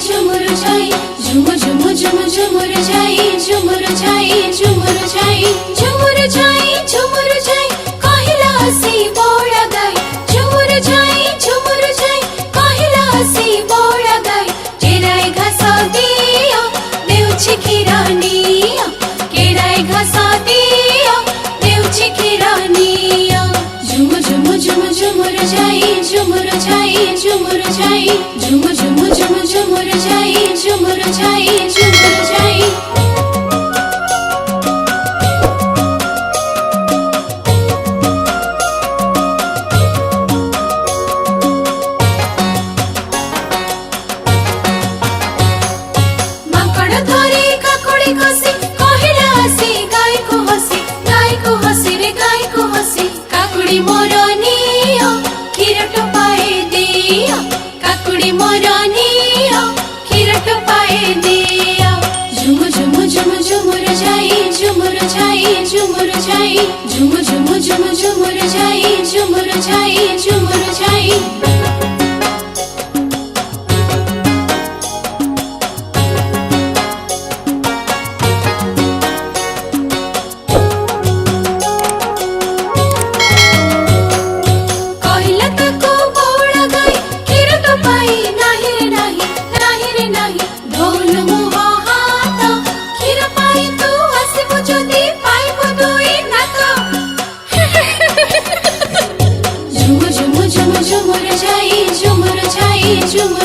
झुमुर छाई झुम झुम झुम झुमुर छाई झुमुर छाई झुमुर छाई झुमुर छाई झुमुर छाई कहिला हसी बोला गाई झुमुर छाई कहिला हसी बोला गाई केराय घास दियो देउछि खिरानिया केराय घास दियो देउछि खिरानिया झुम झुम झुम झुमुर छाई झुमुर छाई झुमुर छाई झुम झुम झुम झुमुर छाई झुमुर छाई झुमुर छाई माकड़ धरी काकुड़ी खसी कहिला हसी गाय को हसी रे गाय को हसी काकुड़ी मोर नियो क्षीर टपाए दियो काकुड़ी मोर नियो क्षीर टपाए दियो झुम झुम झुम झुमुर छाई झुमुर छाई झुमुर छाई झुम झुम झुम झुमुर छाई झुमुर छाई झुमुर छाई कहिला ताको बोला गाई क्षीर टपाई नाही रे नाही ढोल मुह हाथ क्षीर पाई तू हसिबु जदि पाइबु दुई नाक झुम झुम झुम झुमुर छाई झुमुर छाई झुमुर